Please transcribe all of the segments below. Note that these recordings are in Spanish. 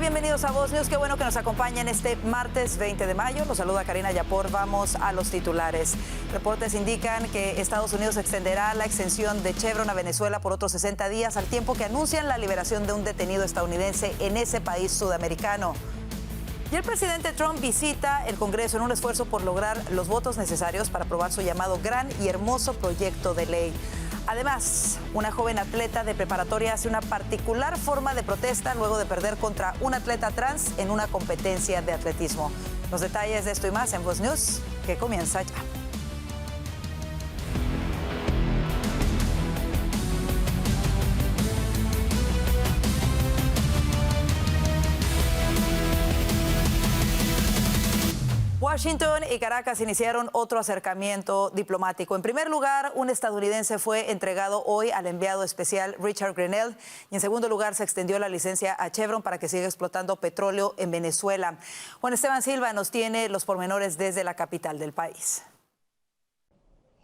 Bienvenidos a Voz News. Qué bueno que nos acompañen este martes 20 de mayo. Los saluda Karina Yapor. Vamos a los titulares. Reportes indican que Estados Unidos extenderá la exención de Chevron a Venezuela por otros 60 días, al tiempo que anuncian la liberación de un detenido estadounidense en ese país sudamericano. Y el presidente Trump visita el Congreso en un esfuerzo por lograr los votos necesarios para aprobar su llamado gran y hermoso proyecto de ley. Además, una joven atleta de preparatoria hace una particular forma de protesta luego de perder contra un atleta trans en una competencia de atletismo. Los detalles de esto y más en Voz News, que comienza ya. Washington y Caracas iniciaron otro acercamiento diplomático. En primer lugar, un estadounidense fue entregado hoy al enviado especial Richard Grenell. Y en segundo lugar, se extendió la licencia a Chevron para que siga explotando petróleo en Venezuela. Juan Esteban Silva nos tiene los pormenores desde la capital del país.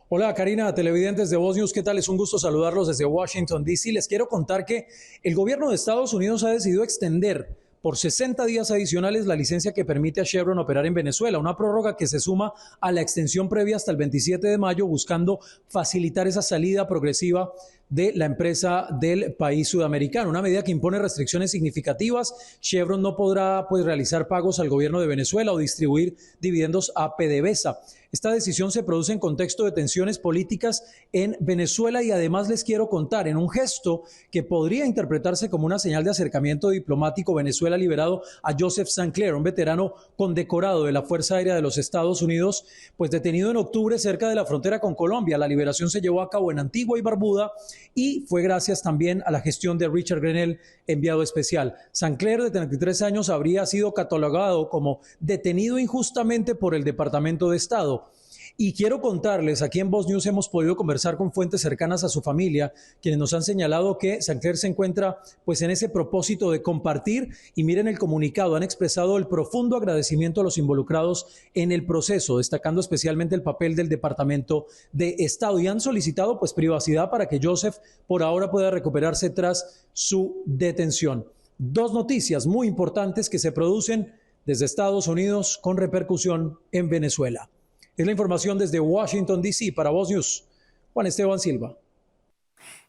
Hola Karina, televidentes de Voz News, ¿qué tal? Es un gusto saludarlos desde Washington, D.C. Les quiero contar que el gobierno de Estados Unidos ha decidido extender por 60 días adicionales la licencia que permite a Chevron operar en Venezuela, una prórroga que se suma a la extensión previa hasta el 27 de mayo, buscando facilitar esa salida progresiva de la empresa del país sudamericano, una medida que impone restricciones significativas. Chevron no podrá realizar pagos al gobierno de Venezuela o distribuir dividendos a PDVSA. Esta decisión se produce en contexto de tensiones políticas en Venezuela y además les quiero contar, en un gesto que podría interpretarse como una señal de acercamiento diplomático, Venezuela ha liberado a Joseph Sinclair, un veterano condecorado de la Fuerza Aérea de los Estados Unidos, pues detenido en octubre cerca de la frontera con Colombia. La liberación se llevó a cabo en Antigua y Barbuda y fue gracias también a la gestión de Richard Grenell, enviado especial. Sinclair, de 33 años, habría sido catalogado como detenido injustamente por el Departamento de Estado. Y quiero contarles, aquí en Voz News hemos podido conversar con fuentes cercanas a su familia, quienes nos han señalado que Sinclair se encuentra pues en ese propósito de compartir, y miren el comunicado, han expresado el profundo agradecimiento a los involucrados en el proceso, destacando especialmente el papel del Departamento de Estado, y han solicitado pues privacidad para que Joseph por ahora pueda recuperarse tras su detención. Dos noticias muy importantes que se producen desde Estados Unidos con repercusión en Venezuela. Es la información desde Washington, D.C. para Voz News. Juan Esteban Silva.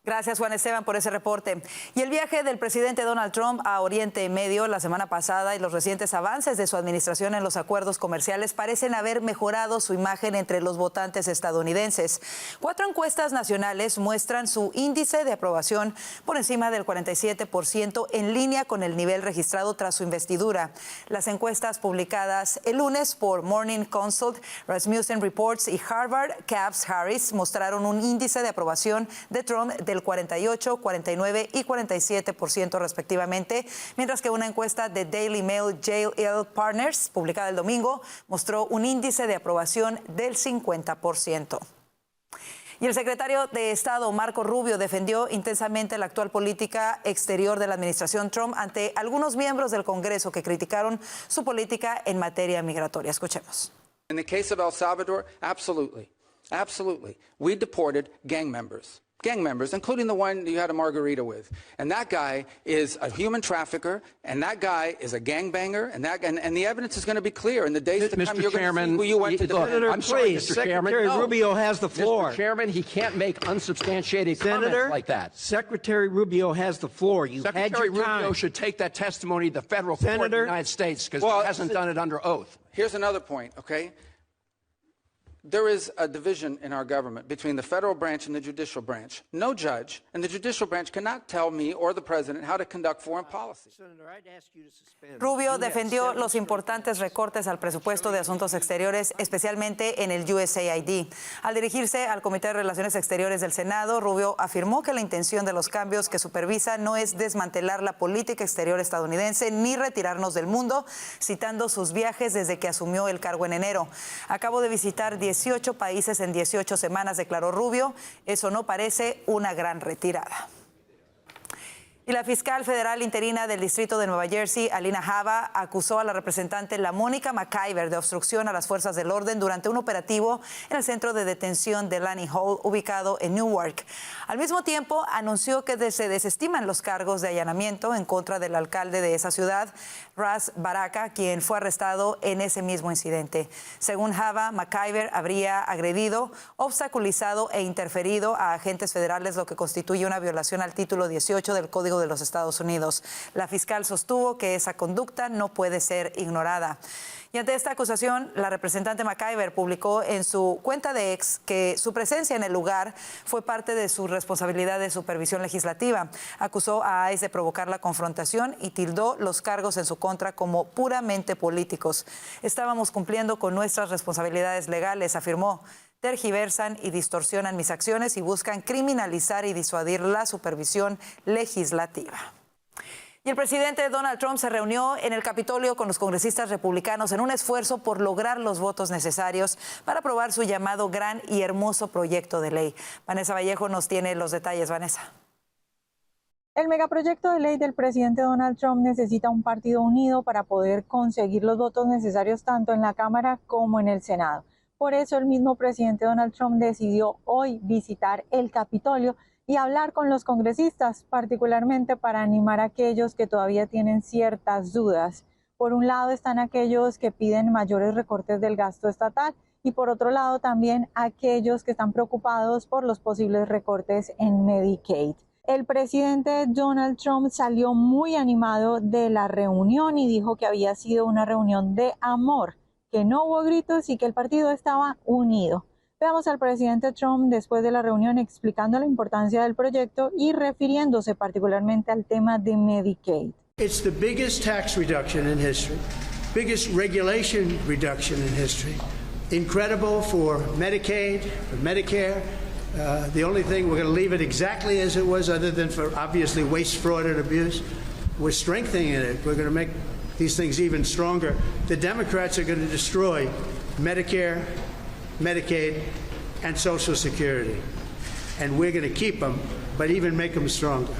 Gracias, Juan Esteban, por ese reporte. Y el viaje del presidente Donald Trump a Oriente Medio la semana pasada y los recientes avances de su administración en los acuerdos comerciales parecen haber mejorado su imagen entre los votantes estadounidenses. 4 encuestas nacionales muestran su índice de aprobación por encima del 47%, en línea con el nivel registrado tras su investidura. Las encuestas publicadas el lunes por Morning Consult, Rasmussen Reports y Harvard Caps Harris mostraron un índice de aprobación de Trump del 48, 49 y 47% respectivamente, mientras que una encuesta de Daily Mail JL Partners, publicada el domingo, mostró un índice de aprobación del 50%. Y el secretario de Estado, Marco Rubio, defendió intensamente la actual política exterior de la administración Trump ante algunos miembros del Congreso que criticaron su política en materia migratoria. Escuchemos. In the case of El Salvador, absolutely. Absolutely. We deported gang members, including the one you had a margarita with. And that guy is a human trafficker, and that guy is a gangbanger, and the evidence is going to be clear in the days to come. You're going to see who you went to defend. Senator, I'm sorry, Mr. Chairman. Secretary Rubio has the floor. Mr. Chairman, he can't make unsubstantiated comments like that. Secretary Rubio has the floor. Secretary Rubio should take that testimony to the federal court of the United States because he hasn't done it under oath. Here's another point, okay? There is a division in our government between the federal branch and the judicial branch. No judge in the judicial branch cannot tell me or the president how to conduct foreign policy. Rubio defendió los importantes recortes al presupuesto de Asuntos Exteriores, especialmente en el USAID. Al dirigirse al Comité de Relaciones Exteriores del Senado, Rubio afirmó que la intención de los cambios que supervisa no es desmantelar la política exterior estadounidense ni retirarnos del mundo, citando sus viajes desde que asumió el cargo en enero. Acabo de visitar 18 países en 18 semanas, declaró Rubio. Eso no parece una gran retirada. Y Y la fiscal federal interina del distrito de Nueva Jersey, Alina Habba, acusó a la representante LaMonica McIver de obstrucción a las fuerzas del orden durante un operativo en el centro de detención de Lani Hall, ubicado en Newark. Al mismo tiempo, anunció que se desestiman los cargos de allanamiento en contra del alcalde de esa ciudad, Ras Baraka, quien fue arrestado en ese mismo incidente. Según Habba, McIver habría agredido, obstaculizado e interferido a agentes federales, lo que constituye una violación al título 18 del Código de los Estados Unidos. La fiscal sostuvo que esa conducta no puede ser ignorada. Y ante esta acusación, la representante McIver publicó en su cuenta de X que su presencia en el lugar fue parte de su responsabilidad de supervisión legislativa. Acusó a ICE de provocar la confrontación y tildó los cargos en su contra como puramente políticos. Estábamos cumpliendo con nuestras responsabilidades legales, afirmó. Tergiversan y distorsionan mis acciones y buscan criminalizar y disuadir la supervisión legislativa. Y el presidente Donald Trump se reunió en el Capitolio con los congresistas republicanos en un esfuerzo por lograr los votos necesarios para aprobar su llamado gran y hermoso proyecto de ley. Vanessa Vallejo nos tiene los detalles. Vanessa. El megaproyecto de ley del presidente Donald Trump necesita un partido unido para poder conseguir los votos necesarios tanto en la Cámara como en el Senado. Por eso el mismo presidente Donald Trump decidió hoy visitar el Capitolio y hablar con los congresistas, particularmente para animar a aquellos que todavía tienen ciertas dudas. Por un lado están aquellos que piden mayores recortes del gasto estatal y por otro lado también aquellos que están preocupados por los posibles recortes en Medicaid. El presidente Donald Trump salió muy animado de la reunión y dijo que había sido una reunión de amor, que no hubo gritos y que el partido estaba unido. Veamos al presidente Trump después de la reunión explicando la importancia del proyecto y refiriéndose particularmente al tema de Medicaid. It's the biggest tax reduction in history, biggest regulation reduction in history. Incredible for Medicaid, for Medicare. The only thing, we're going to leave it exactly as it was, other than for obviously waste, fraud, and abuse. We're strengthening it. We're going to make these things even stronger. The Democrats are going to destroy Medicare, Medicaid, and Social Security. And we're going to keep them, but even make them stronger.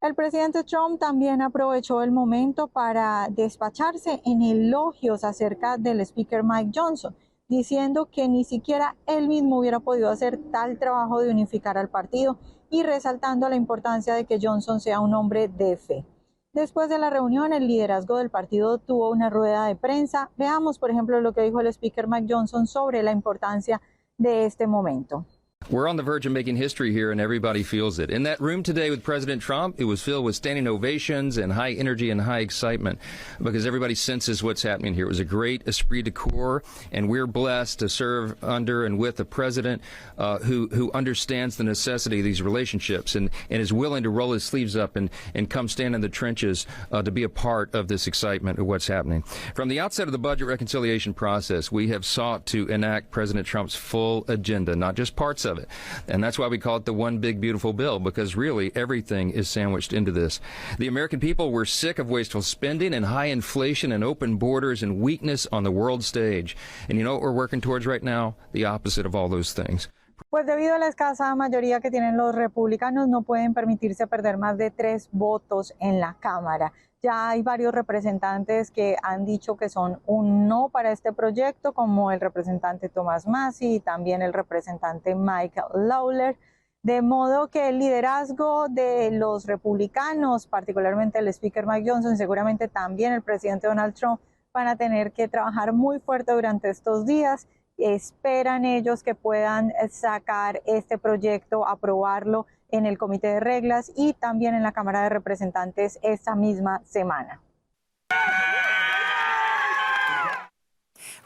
El presidente Trump también aprovechó el momento para despacharse en elogios acerca del speaker Mike Johnson, diciendo que ni siquiera él mismo hubiera podido hacer tal trabajo de unificar al partido y resaltando la importancia de que Johnson sea un hombre de fe. Después de la reunión, el liderazgo del partido tuvo una rueda de prensa. Veamos, por ejemplo, lo que dijo el speaker Mike Johnson sobre la importancia de este momento. We're on the verge of making history here, and everybody feels it. In that room today with President Trump, it was filled with standing ovations and high energy and high excitement because everybody senses what's happening here. It was a great esprit de corps, and we're blessed to serve under and with a president who understands the necessity of these relationships and is willing to roll his sleeves up and come stand in the trenches to be a part of this excitement of what's happening. From the outset of the budget reconciliation process, we have sought to enact President Trump's full agenda, not just parts of it. And that's why we call it the one big beautiful bill, because really everything is sandwiched into this. The American people were sick of wasteful spending and high inflation and open borders and weakness on the world stage. And you know what we're working towards right now? The opposite of all those things. Pues debido a la escasa mayoría que tienen los republicanos, no pueden permitirse perder más de 3 votos en la Cámara. Ya hay varios representantes que han dicho que son un no para este proyecto, como el representante Thomas Massie y también el representante Mike Lawler. De modo que el liderazgo de los republicanos, particularmente el speaker Mike Johnson, seguramente también el presidente Donald Trump, van a tener que trabajar muy fuerte durante estos días. Esperan ellos que puedan sacar este proyecto, aprobarlo en el Comité de Reglas y también en la Cámara de Representantes esta misma semana.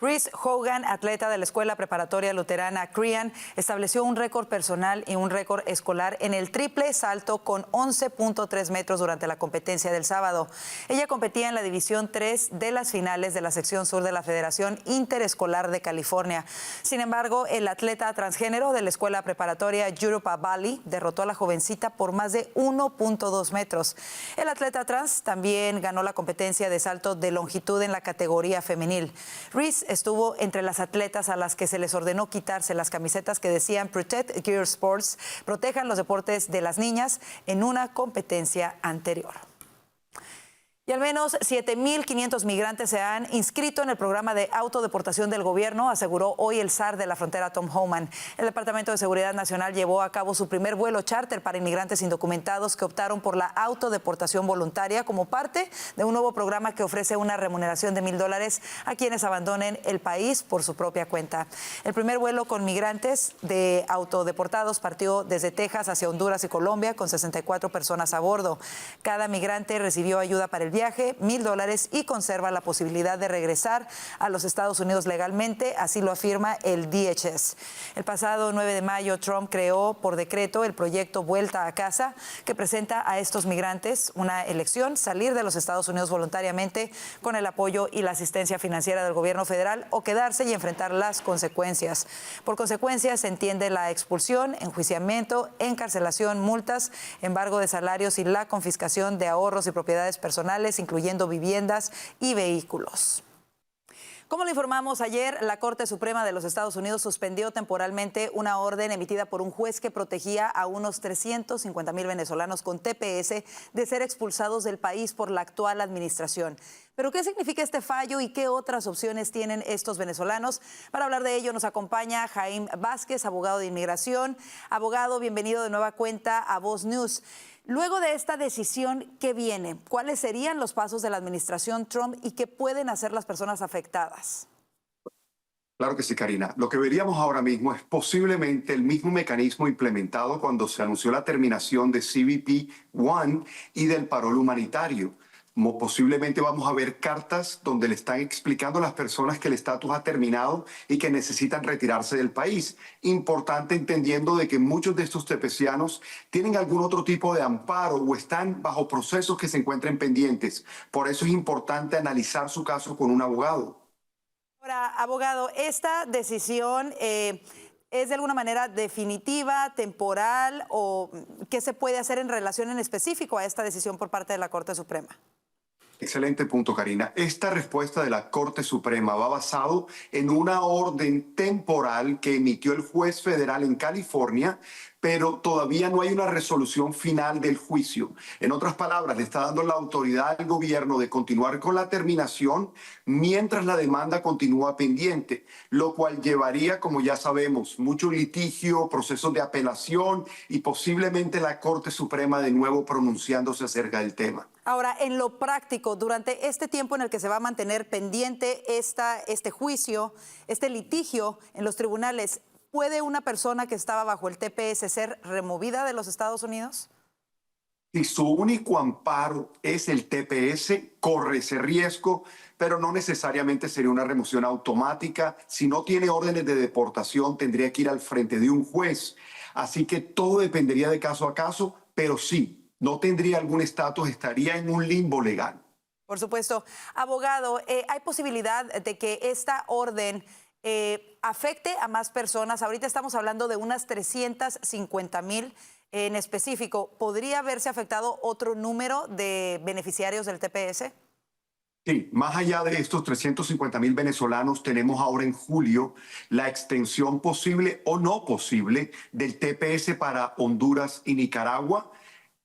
Reese Hogan, atleta de la Escuela Preparatoria Luterana Crean, estableció un récord personal y un récord escolar en el triple salto con 11.3 metros durante la competencia del sábado. Ella competía en la División 3 de las finales de la sección sur de la Federación Interescolar de California. Sin embargo, el atleta transgénero de la Escuela Preparatoria Europa Valley derrotó a la jovencita por más de 1.2 metros. El atleta trans también ganó la competencia de salto de longitud en la categoría femenil. Reese estuvo entre las atletas a las que se les ordenó quitarse las camisetas que decían Protect Gear Sports, protejan los deportes de las niñas, en una competencia anterior. Y al menos 7.500 migrantes se han inscrito en el programa de autodeportación del gobierno, aseguró hoy el SAR de la frontera, Tom Homan. El Departamento de Seguridad Nacional llevó a cabo su primer vuelo charter para inmigrantes indocumentados que optaron por la autodeportación voluntaria como parte de un nuevo programa que ofrece una remuneración de $1,000 a quienes abandonen el país por su propia cuenta. El primer vuelo con migrantes de autodeportados partió desde Texas hacia Honduras y Colombia con 64 personas a bordo. Cada migrante recibió ayuda para el viaje, $1,000 y conserva la posibilidad de regresar a los Estados Unidos legalmente, así lo afirma el DHS. El pasado 9 de mayo, Trump creó por decreto el proyecto Vuelta a Casa, que presenta a estos migrantes una elección: salir de los Estados Unidos voluntariamente con el apoyo y la asistencia financiera del gobierno federal o quedarse y enfrentar las consecuencias. Por consecuencia, se entiende la expulsión, enjuiciamiento, encarcelación, multas, embargo de salarios y la confiscación de ahorros y propiedades personales, incluyendo viviendas y vehículos. Como lo informamos ayer, la Corte Suprema de los Estados Unidos suspendió temporalmente una orden emitida por un juez que protegía a unos 350,000 venezolanos con TPS de ser expulsados del país por la actual administración. ¿Pero qué significa este fallo y qué otras opciones tienen estos venezolanos? Para hablar de ello nos acompaña Jaime Vázquez, abogado de inmigración. Abogado, bienvenido de nueva cuenta a Voz News. Luego de esta decisión, ¿qué viene? ¿Cuáles serían los pasos de la administración Trump y qué pueden hacer las personas afectadas? Claro que sí, Karina. Lo que veríamos ahora mismo es posiblemente el mismo mecanismo implementado cuando se anunció la terminación de CBP One y del parol humanitario. Posiblemente vamos a ver cartas donde le están explicando a las personas que el estatus ha terminado y que necesitan retirarse del país. Importante entendiendo de que muchos de estos tepecianos tienen algún otro tipo de amparo o están bajo procesos que se encuentren pendientes. Por eso es importante analizar su caso con un abogado. Ahora, abogado, ¿esta decisión es de alguna manera definitiva, temporal, o qué se puede hacer en relación en específico a esta decisión por parte de la Corte Suprema? Excelente punto, Karina. Esta respuesta de la Corte Suprema va basado en una orden temporal que emitió el juez federal en California, pero todavía no hay una resolución final del juicio. En otras palabras, le está dando la autoridad al gobierno de continuar con la terminación mientras la demanda continúa pendiente, lo cual llevaría, como ya sabemos, mucho litigio, procesos de apelación y posiblemente la Corte Suprema de nuevo pronunciándose acerca del tema. Ahora, en lo práctico, durante este tiempo en el que se va a mantener pendiente este juicio, este litigio en los tribunales, ¿puede una persona que estaba bajo el TPS ser removida de los Estados Unidos? Si su único amparo es el TPS, corre ese riesgo, pero no necesariamente sería una remoción automática. Si no tiene órdenes de deportación, tendría que ir al frente de un juez. Así que todo dependería de caso a caso, pero sí, no tendría algún estatus, estaría en un limbo legal. Por supuesto. Abogado, ¿hay posibilidad de que esta orden afecte a más personas? Ahorita estamos hablando de unas 350,000 en específico. ¿Podría haberse afectado otro número de beneficiarios del TPS? Sí, más allá de estos 350,000 venezolanos, tenemos ahora en julio la extensión posible o no posible del TPS para Honduras y Nicaragua.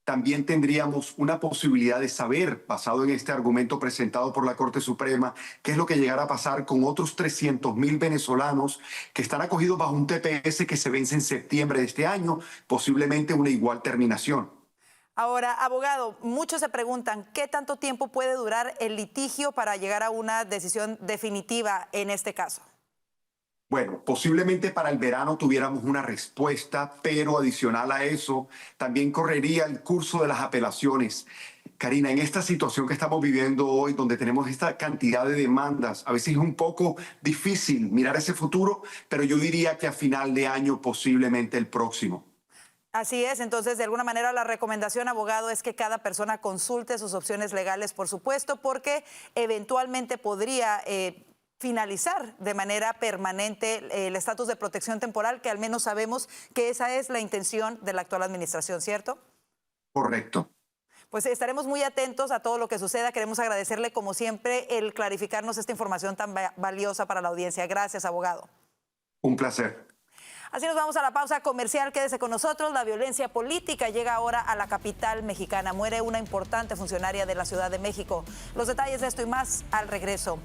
También tendríamos una posibilidad de saber, basado en este argumento presentado por la Corte Suprema, qué es lo que llegará a pasar con otros 300,000 venezolanos que están acogidos bajo un TPS que se vence en septiembre de este año, posiblemente una igual terminación. Ahora, abogado, muchos se preguntan, ¿qué tanto tiempo puede durar el litigio para llegar a una decisión definitiva en este caso? Bueno, posiblemente para el verano tuviéramos una respuesta, pero adicional a eso, también correría el curso de las apelaciones. Karina, en esta situación que estamos viviendo hoy, donde tenemos esta cantidad de demandas, a veces es un poco difícil mirar ese futuro, pero yo diría que a final de año, posiblemente el próximo. Así es, entonces de alguna manera la recomendación, abogado, es que cada persona consulte sus opciones legales, por supuesto, porque eventualmente podría finalizar de manera permanente el estatus de protección temporal, que al menos sabemos que esa es la intención de la actual administración, ¿cierto? Correcto. Pues estaremos muy atentos a todo lo que suceda. Queremos agradecerle, como siempre, el clarificarnos esta información tan valiosa para la audiencia. Gracias, abogado. Un placer. Así nos vamos a la pausa comercial. Quédese con nosotros. La violencia política llega ahora a la capital mexicana. Muere una importante funcionaria de la Ciudad de México. Los detalles de esto y más al regreso.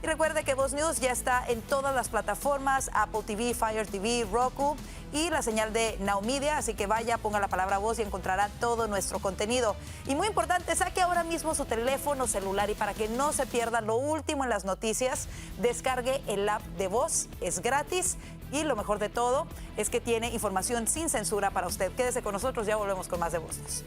Y recuerde que Voz News ya está en todas las plataformas, Apple TV, Fire TV, Roku y la señal de Now Media, así que vaya, ponga la palabra Voz y encontrará todo nuestro contenido. Y muy importante, saque ahora mismo su teléfono celular y para que no se pierda lo último en las noticias, descargue el app de Voz, es gratis y lo mejor de todo es que tiene información sin censura para usted. Quédese con nosotros, ya volvemos con más de Voz News.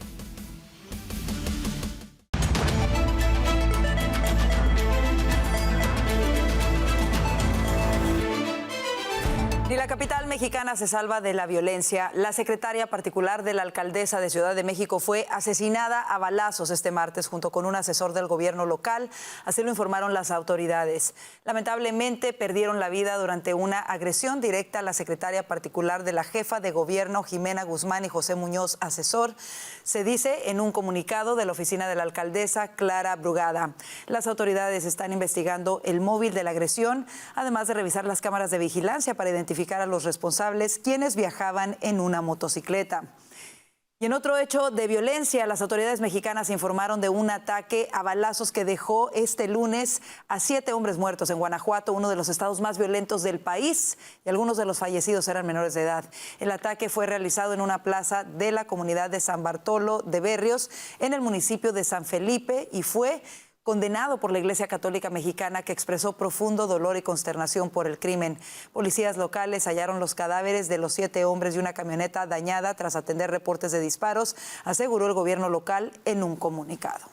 Ni la capital mexicana se salva de la violencia. La secretaria particular de la alcaldesa de Ciudad de México fue asesinada a balazos este martes junto con un asesor del gobierno local. Así lo informaron las autoridades. Lamentablemente perdieron la vida durante una agresión directa a la secretaria particular de la jefa de gobierno, Jimena Guzmán, y José Muñoz, asesor. Se dice en un comunicado de la oficina de la alcaldesa, Clara Brugada. Las autoridades están investigando el móvil de la agresión, además de revisar las cámaras de vigilancia para identificar a los responsables, quienes viajaban en una motocicleta. Y en otro hecho de violencia, las autoridades mexicanas informaron de un ataque a balazos que dejó este lunes a 7 hombres muertos en Guanajuato, uno de los estados más violentos del país, y algunos de los fallecidos eran menores de edad. El ataque fue realizado en una plaza de la comunidad de San Bartolo de Berrios, en el municipio de San Felipe, y fue condenado por la Iglesia Católica Mexicana, que expresó profundo dolor y consternación por el crimen. Policías locales hallaron los cadáveres de los 7 hombres y una camioneta dañada tras atender reportes de disparos, aseguró el gobierno local en un comunicado.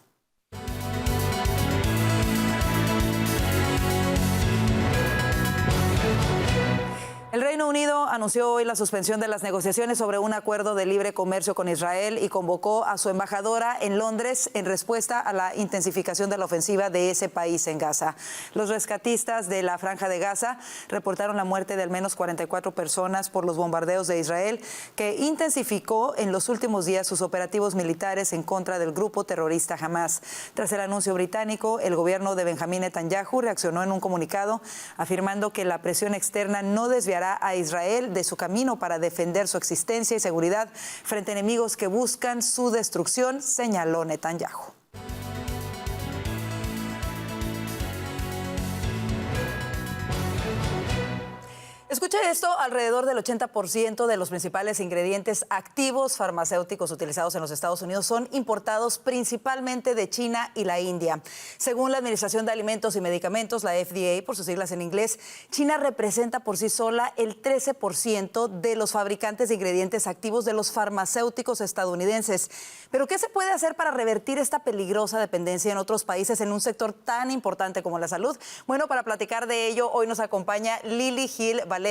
El Reino Unido anunció hoy la suspensión de las negociaciones sobre un acuerdo de libre comercio con Israel y convocó a su embajadora en Londres en respuesta a la intensificación de la ofensiva de ese país en Gaza. Los rescatistas de la Franja de Gaza reportaron la muerte de al menos 44 personas por los bombardeos de Israel, que intensificó en los últimos días sus operativos militares en contra del grupo terrorista Hamas. Tras el anuncio británico, el gobierno de Benjamín Netanyahu reaccionó en un comunicado afirmando que la presión externa no desviará a Israel de su camino para defender su existencia y seguridad frente a enemigos que buscan su destrucción, señaló Netanyahu. Escuche esto, alrededor del 80% de los principales ingredientes activos farmacéuticos utilizados en los Estados Unidos son importados principalmente de China y la India. Según la Administración de Alimentos y Medicamentos, la FDA, por sus siglas en inglés, China representa por sí sola el 13% de los fabricantes de ingredientes activos de los farmacéuticos estadounidenses. ¿Pero qué se puede hacer para revertir esta peligrosa dependencia en otros países en un sector tan importante como la salud? Bueno, para platicar de ello, hoy nos acompaña Lily Gil Valeta.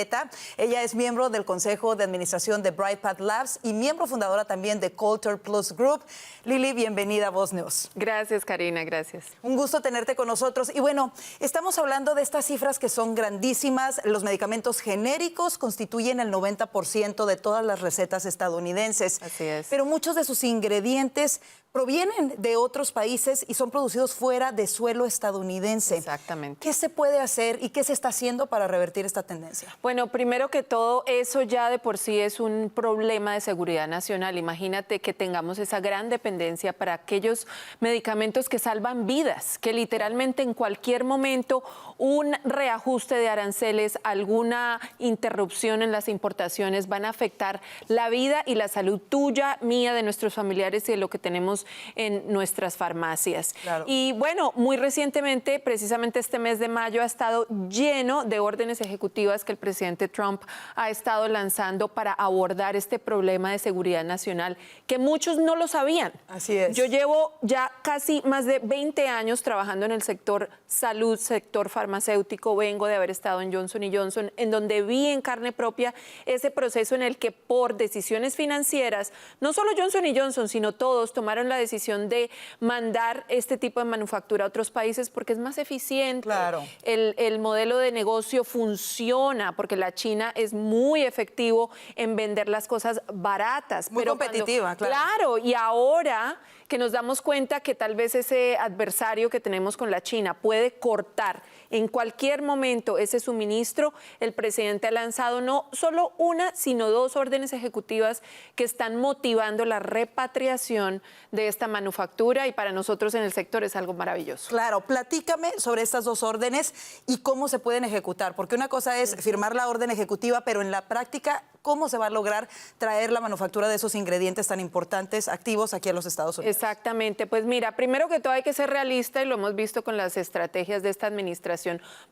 Ella es miembro del Consejo de Administración de BrightPath Labs y miembro fundadora también de Coulter Plus Group. Lily, bienvenida a Voz News. Gracias, Karina, gracias. Un gusto tenerte con nosotros. Y bueno, estamos hablando de estas cifras que son grandísimas. Los medicamentos genéricos constituyen el 90% de todas las recetas estadounidenses. Así es. Pero muchos de sus ingredientes provienen de otros países y son producidos fuera de suelo estadounidense. Exactamente. ¿Qué se puede hacer y qué se está haciendo para revertir esta tendencia? Bueno, primero que todo, eso ya de por sí es un problema de seguridad nacional. Imagínate que tengamos esa gran dependencia para aquellos medicamentos que salvan vidas, que literalmente en cualquier momento un reajuste de aranceles, alguna interrupción en las importaciones van a afectar la vida y la salud tuya, mía, de nuestros familiares y de lo que tenemos en nuestras farmacias. Claro. Y bueno, muy recientemente, precisamente este mes de mayo, ha estado lleno de órdenes ejecutivas que el presidente Trump ha estado lanzando para abordar este problema de seguridad nacional, que muchos no lo sabían. Así es. Yo llevo ya casi más de 20 años trabajando en el sector salud, sector farmacéutico. Vengo de haber estado en Johnson & Johnson, en donde vi en carne propia ese proceso en el que por decisiones financieras, no solo Johnson & Johnson, sino todos tomaron la decisión de mandar este tipo de manufactura a otros países porque es más eficiente. Claro. El modelo de negocio funciona porque la China es muy efectivo en vender las cosas baratas. Muy competitiva, claro. Claro, y ahora que nos damos cuenta que tal vez ese adversario que tenemos con la China puede cortar en cualquier momento ese suministro, el presidente ha lanzado no solo una, sino 2 órdenes ejecutivas que están motivando la repatriación de esta manufactura y para nosotros en el sector es algo maravilloso. Claro, platícame sobre estas 2 órdenes y cómo se pueden ejecutar, porque una cosa es firmar la orden ejecutiva, pero en la práctica, ¿cómo se va a lograr traer la manufactura de esos ingredientes tan importantes, activos aquí a los Estados Unidos? Exactamente, pues mira, primero que todo hay que ser realista y lo hemos visto con las estrategias de esta administración.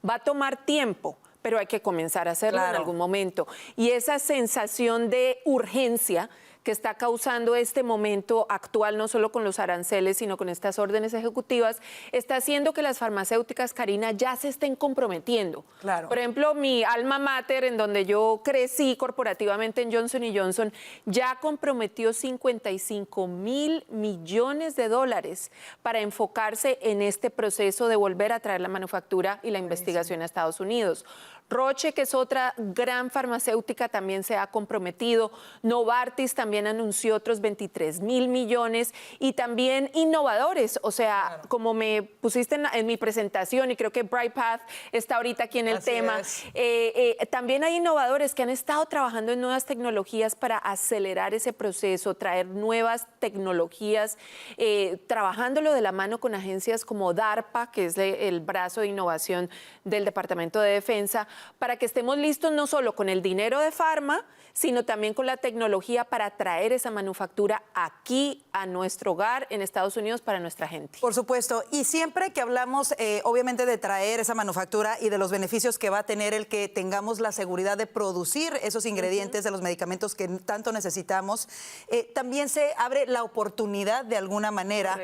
Va a tomar tiempo, pero hay que comenzar a hacerlo en algún momento. Y esa sensación de urgencia que está causando este momento actual, no solo con los aranceles, sino con estas órdenes ejecutivas, está haciendo que las farmacéuticas, Karina, ya se estén comprometiendo. Claro. Por ejemplo, mi alma mater, en donde yo crecí corporativamente en Johnson & Johnson, ya comprometió 55.000 millones de dólares para enfocarse en este proceso de volver a traer la manufactura y la investigación a Estados Unidos. Roche, que es otra gran farmacéutica, también se ha comprometido. Novartis también anunció otros 23.000 millones y también innovadores. O sea, como me pusiste en mi presentación y creo que Brightpath está ahorita aquí en el tema, también hay innovadores que han estado trabajando en nuevas tecnologías para acelerar ese proceso, traer nuevas tecnologías, trabajándolo de la mano con agencias como DARPA, que es el brazo de innovación del Departamento de Defensa, para que estemos listos no solo con el dinero de Pharma, sino también con la tecnología para traer esa manufactura aquí a nuestro hogar en Estados Unidos para nuestra gente. Por supuesto, y siempre que hablamos obviamente de traer esa manufactura y de los beneficios que va a tener el que tengamos la seguridad de producir esos ingredientes de los medicamentos que tanto necesitamos, también se abre la oportunidad de alguna manera,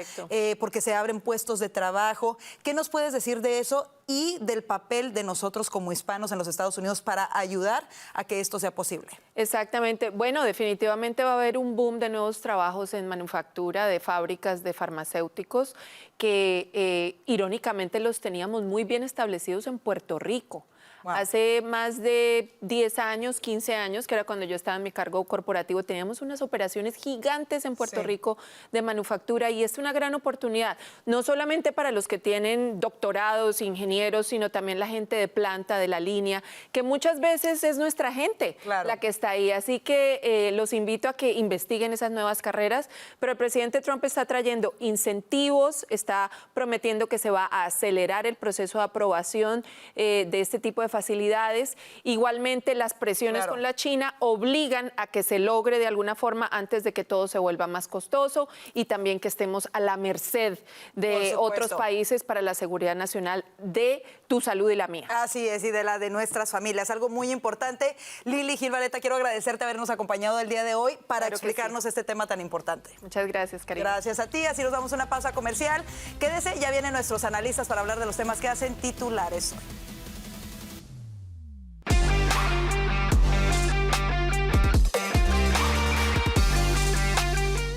porque se abren puestos de trabajo. ¿Qué nos puedes decir de eso y del papel de nosotros como hispanos en los Estados Unidos para ayudar a que esto sea posible? Exactamente. Bueno, definitivamente va a haber un boom de nuevos trabajos en manufactura, de fábricas de farmacéuticos, que irónicamente los teníamos muy bien establecidos en Puerto Rico. Wow. Hace más de 10 años, 15 años, que era cuando yo estaba en mi cargo corporativo, teníamos unas operaciones gigantes en Puerto Rico de manufactura y es una gran oportunidad, no solamente para los que tienen doctorados, ingenieros, sino también la gente de planta, de la línea, que muchas veces es nuestra gente la que está ahí. Así que los invito a que investiguen esas nuevas carreras, pero el presidente Trump está trayendo incentivos, está prometiendo que se va a acelerar el proceso de aprobación de este tipo de facilidades. Igualmente, las presiones con la China obligan a que se logre de alguna forma antes de que todo se vuelva más costoso y también que estemos a la merced de otros países para la seguridad nacional de tu salud y la mía. Así es, y de la de nuestras familias. Algo muy importante. Lili Gil Varela, quiero agradecerte habernos acompañado el día de hoy para explicarnos este tema tan importante. Muchas gracias, Karina. Gracias a ti. Así nos damos una pausa comercial. Quédese, ya vienen nuestros analistas para hablar de los temas que hacen titulares hoy.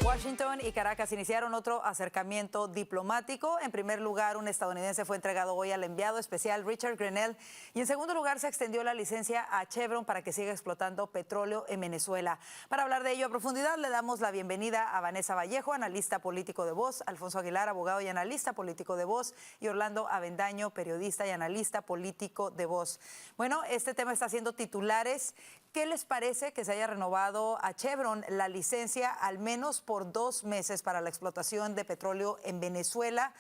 Washington y Caracas iniciaron otro acercamiento diplomático. En primer lugar, un estadounidense fue entregado hoy al enviado especial Richard Grenell y en segundo lugar se extendió la licencia a Chevron para que siga explotando petróleo en Venezuela. Para hablar de ello a profundidad le damos la bienvenida a Vanessa Vallejo, analista político de Voz, Alfonso Aguilar, abogado y analista político de Voz, y Orlando Avendaño, periodista y analista político de Voz. Bueno, este tema está haciendo titulares. ¿Qué les parece que se haya renovado a Chevron la licencia al menos por 2 meses para la explotación de petróleo en Venezuela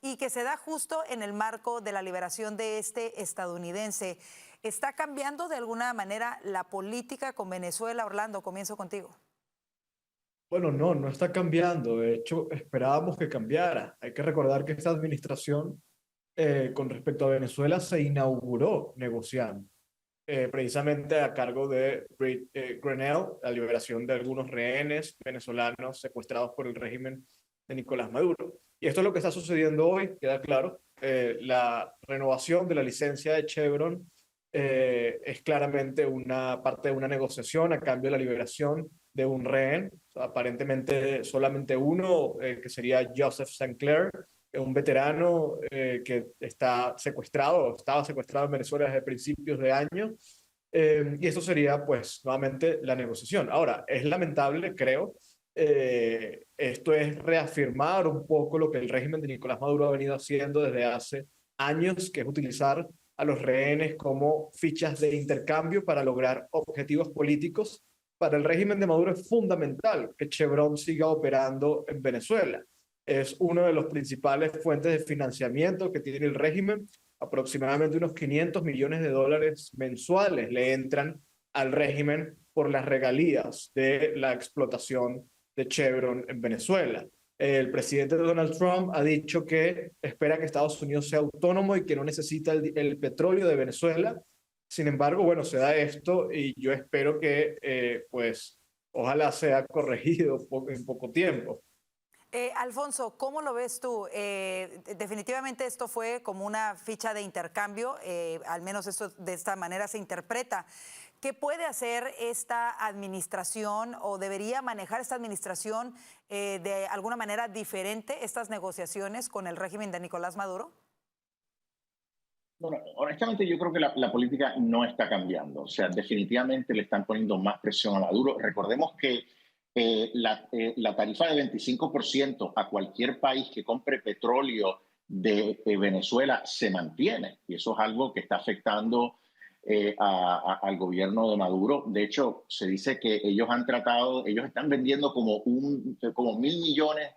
y que se da justo en el marco de la liberación de este estadounidense? ¿Está cambiando de alguna manera la política con Venezuela? Orlando, comienzo contigo. Bueno, no está cambiando. De hecho, esperábamos que cambiara. Hay que recordar que esta administración, con respecto a Venezuela, se inauguró negociando. Precisamente a cargo de Grenell, la liberación de algunos rehenes venezolanos secuestrados por el régimen de Nicolás Maduro. Y esto es lo que está sucediendo hoy, queda claro. La renovación de la licencia de Chevron es claramente una parte de una negociación a cambio de la liberación de un rehén, aparentemente solamente uno, que sería Joseph Sinclair, un veterano que estaba secuestrado en Venezuela desde principios de año, y eso sería pues nuevamente la negociación. Ahora, es lamentable, creo, Esto es reafirmar un poco lo que el régimen de Nicolás Maduro ha venido haciendo desde hace años, que es utilizar a los rehenes como fichas de intercambio para lograr objetivos políticos. Para el régimen de Maduro es fundamental que Chevron siga operando en Venezuela. Es una de las principales fuentes de financiamiento que tiene el régimen. Aproximadamente unos $500 millones mensuales le entran al régimen por las regalías de la explotación de Chevron en Venezuela. El presidente Donald Trump ha dicho que espera que Estados Unidos sea autónomo y que no necesita el petróleo de Venezuela. Sin embargo, bueno, se da esto y yo espero que, pues, ojalá sea corregido en poco tiempo. Alfonso, ¿cómo lo ves tú? Definitivamente esto fue como una ficha de intercambio, al menos esto de esta manera se interpreta. ¿Qué puede hacer esta administración o debería manejar esta administración de alguna manera diferente estas negociaciones con el régimen de Nicolás Maduro? Bueno, honestamente yo creo que la política no está cambiando. O sea, definitivamente le están poniendo más presión a Maduro. Recordemos que la tarifa de 25% a cualquier país que compre petróleo de Venezuela se mantiene. Y eso es algo que está afectando al gobierno de Maduro. De hecho, se dice que ellos están vendiendo como $1.000 millones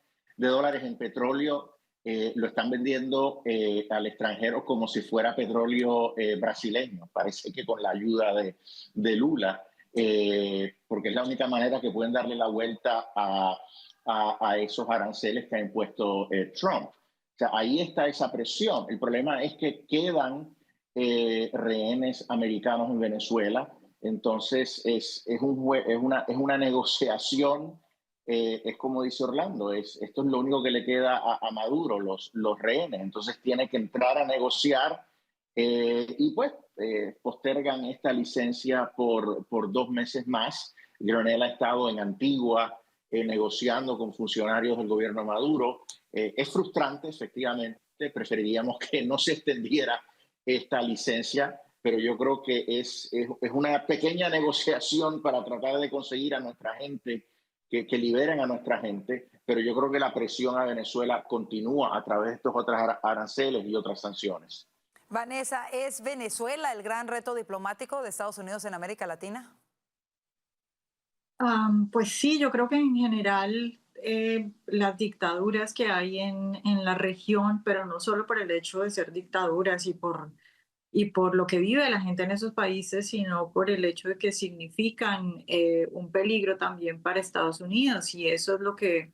en petróleo. Lo están vendiendo al extranjero como si fuera petróleo brasileño. Parece que con la ayuda de Lula, porque es la única manera que pueden darle la vuelta a esos aranceles que ha impuesto Trump. O sea, ahí está esa presión. El problema es que quedan rehenes americanos en Venezuela. Entonces es una negociación. Es como dice Orlando, esto es lo único que le queda a Maduro, los rehenes. Entonces tiene que entrar a negociar y pues postergan esta licencia por 2 meses más. Granel ha estado en Antigua negociando con funcionarios del gobierno de Maduro. Es frustrante, efectivamente. Preferiríamos que no se extendiera esta licencia, pero yo creo que es una pequeña negociación para tratar de conseguir a nuestra gente que liberen a nuestra gente, pero yo creo que la presión a Venezuela continúa a través de estos otros aranceles y otras sanciones. Vanessa, ¿es Venezuela el gran reto diplomático de Estados Unidos en América Latina? Pues sí, yo creo que en general las dictaduras que hay en la región, pero no solo por el hecho de ser dictaduras y por lo que vive la gente en esos países, sino por el hecho de que significan un peligro también para Estados Unidos. Y eso es lo que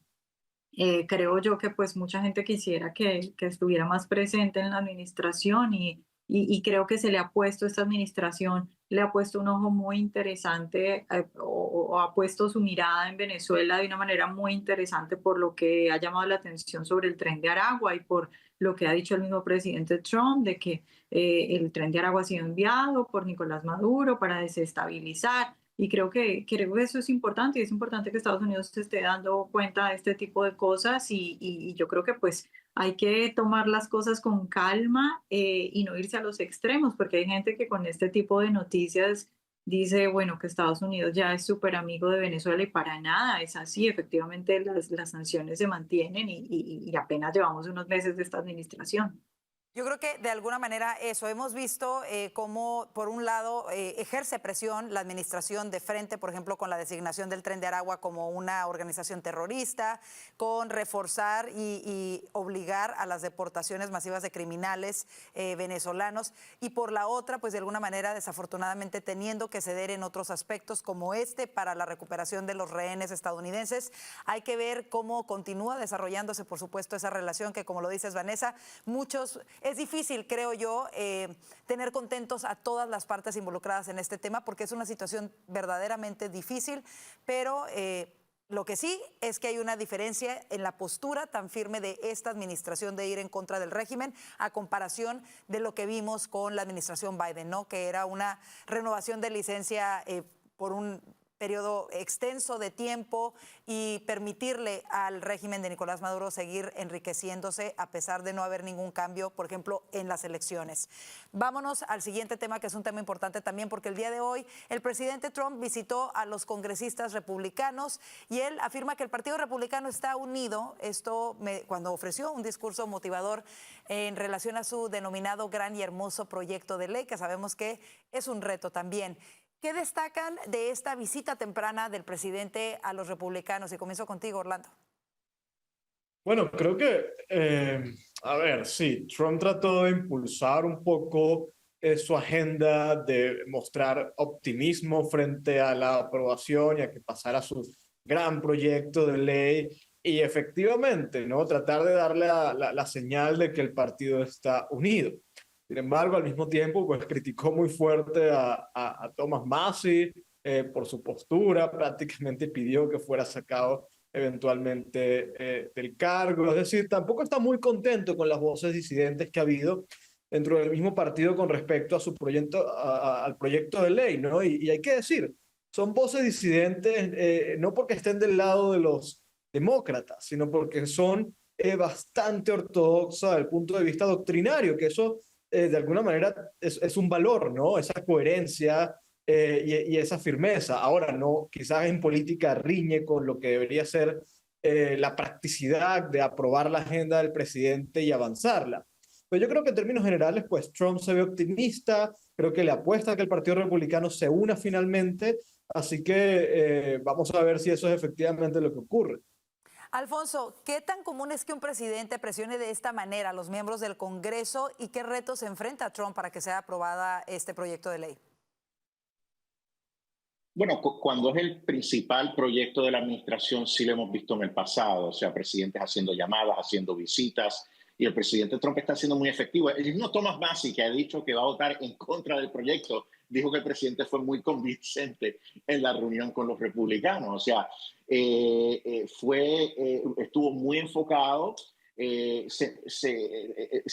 creo yo que pues mucha gente quisiera que estuviera más presente en la administración y creo que se le ha puesto, esta administración le ha puesto un ojo muy interesante o ha puesto su mirada en Venezuela de una manera muy interesante por lo que ha llamado la atención sobre el Tren de Aragua y por lo que ha dicho el mismo presidente Trump de que el Tren de Aragua ha sido enviado por Nicolás Maduro para desestabilizar. Y creo que eso es importante y es importante que Estados Unidos se esté dando cuenta de este tipo de cosas y yo creo que pues hay que tomar las cosas con calma y no irse a los extremos porque hay gente que con este tipo de noticias dice, bueno, que Estados Unidos ya es súper amigo de Venezuela y para nada es así. Efectivamente las sanciones se mantienen y apenas llevamos unos meses de esta administración. Yo creo que de alguna manera eso, hemos visto cómo por un lado ejerce presión la administración de frente, por ejemplo, con la designación del Tren de Aragua como una organización terrorista, con reforzar y obligar a las deportaciones masivas de criminales venezolanos y por la otra, pues de alguna manera desafortunadamente teniendo que ceder en otros aspectos como este para la recuperación de los rehenes estadounidenses. Hay que ver cómo continúa desarrollándose, por supuesto, esa relación que, como lo dices, Vanessa, es difícil, creo yo, tener contentos a todas las partes involucradas en este tema porque es una situación verdaderamente difícil, pero lo que sí es que hay una diferencia en la postura tan firme de esta administración de ir en contra del régimen a comparación de lo que vimos con la administración Biden, ¿no? Que era una renovación de licencia por un periodo extenso de tiempo y permitirle al régimen de Nicolás Maduro seguir enriqueciéndose a pesar de no haber ningún cambio, por ejemplo, en las elecciones. Vámonos al siguiente tema, que es un tema importante también, porque el día de hoy el presidente Trump visitó a los congresistas republicanos y él afirma que el Partido Republicano está unido. Cuando ofreció un discurso motivador en relación a su denominado gran y hermoso proyecto de ley, que sabemos que es un reto también. ¿Qué destacan de esta visita temprana del presidente a los republicanos? Y comienzo contigo, Orlando. Bueno, creo que, sí, Trump trató de impulsar un poco su agenda, de mostrar optimismo frente a la aprobación y a que pasara su gran proyecto de ley. Y efectivamente, ¿no? Tratar de darle la señal de que el partido está unido. Sin embargo, al mismo tiempo, pues criticó muy fuerte a Thomas Massie por su postura, prácticamente pidió que fuera sacado eventualmente del cargo. Es decir, tampoco está muy contento con las voces disidentes que ha habido dentro del mismo partido con respecto a su proyecto, al proyecto de ley, ¿no? Y hay que decir, son voces disidentes no porque estén del lado de los demócratas, sino porque son bastante ortodoxas desde el punto de vista doctrinario, que eso de alguna manera es un valor, ¿no? Esa coherencia y esa firmeza. Ahora, no, quizás en política riñe con lo que debería ser la practicidad de aprobar la agenda del presidente y avanzarla. Pero yo creo que en términos generales, pues Trump se ve optimista, creo que le apuesta a que el Partido Republicano se una finalmente, así que vamos a ver si eso es efectivamente lo que ocurre. Alfonso, ¿qué tan común es que un presidente presione de esta manera a los miembros del Congreso y qué retos enfrenta Trump para que sea aprobada este proyecto de ley? Bueno, cuando es el principal proyecto de la administración, sí lo hemos visto en el pasado, o sea, presidentes haciendo llamadas, haciendo visitas, y el presidente Trump está siendo muy efectivo. El mismo Thomas Massie, que ha dicho que va a votar en contra del proyecto, dijo que el presidente fue muy convincente en la reunión con los republicanos. O sea, estuvo muy enfocado, se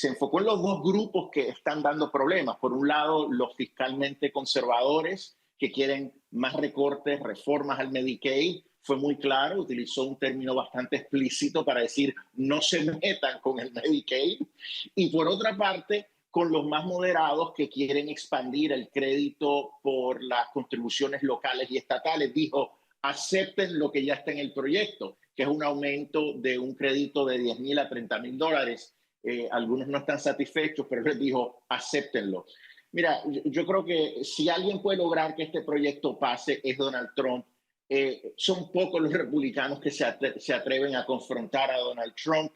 enfocó en los dos grupos que están dando problemas. Por un lado, los fiscalmente conservadores que quieren más recortes, reformas al Medicaid. Fue muy claro, utilizó un término bastante explícito para decir no se metan con el Medicaid. Y por otra parte, con los más moderados que quieren expandir el crédito por las contribuciones locales y estatales, dijo, acepten lo que ya está en el proyecto, que es un aumento de un crédito de $10,000 a $30,000. Algunos no están satisfechos, pero les dijo, acéptenlo. Mira, yo creo que si alguien puede lograr que este proyecto pase es Donald Trump. Son pocos los republicanos que se atreven a confrontar a Donald Trump.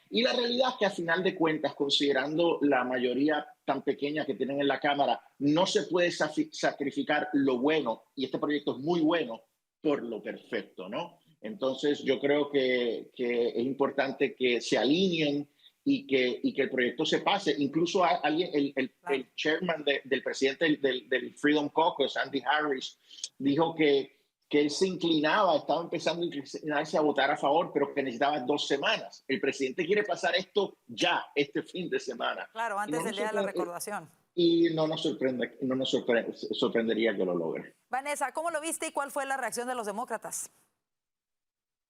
Y la realidad es que a final de cuentas, considerando la mayoría tan pequeña que tienen en la Cámara, no se puede sacrificar lo bueno, y este proyecto es muy bueno, por lo perfecto, ¿no? Entonces yo creo que es importante que se alineen y que el proyecto se pase. Incluso alguien, el chairman del presidente del Freedom Caucus, Andy Harris, dijo que él se inclinaba, estaba empezando a inclinarse a votar a favor, pero que necesitaba 2 semanas. El presidente quiere pasar esto ya, este fin de semana. Claro, antes del día de la recordación. Y no nos sorprendería que lo logre. Vanessa, ¿cómo lo viste y cuál fue la reacción de los demócratas?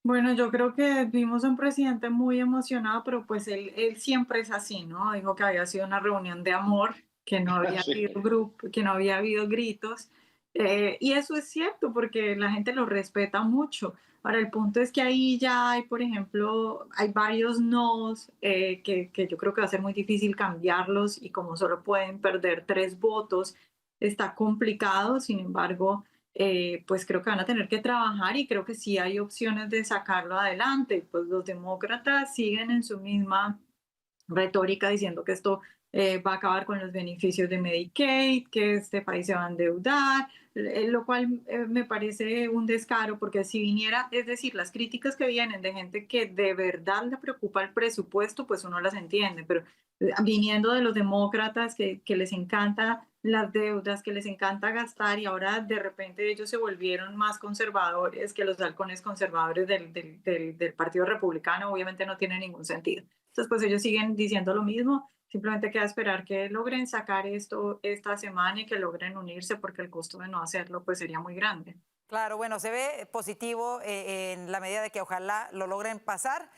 Bueno, yo creo que vimos a un presidente muy emocionado, pero pues él siempre es así, ¿no? Dijo que había sido una reunión de amor, que no había que no había habido gritos. Y eso es cierto, porque la gente lo respeta mucho. Ahora, el punto es que ahí ya hay, por ejemplo, hay varios nos que yo creo que va a ser muy difícil cambiarlos y como solo pueden perder 3 votos, está complicado. Sin embargo, pues creo que van a tener que trabajar y creo que sí hay opciones de sacarlo adelante. Pues los demócratas siguen en su misma retórica diciendo que esto va a acabar con los beneficios de Medicaid, que este país se va a endeudar, lo cual me parece un descaro, porque si viniera, es decir, las críticas que vienen de gente que de verdad le preocupa el presupuesto, pues uno las entiende, pero viniendo de los demócratas que les encanta las deudas, que les encanta gastar y ahora de repente ellos se volvieron más conservadores que los halcones conservadores del Partido Republicano, obviamente no tiene ningún sentido. Entonces, pues ellos siguen diciendo lo mismo. Simplemente queda esperar que logren sacar esto esta semana y que logren unirse, porque el costo de no hacerlo pues sería muy grande. Claro, bueno, se ve positivo en la medida de que ojalá lo logren pasar.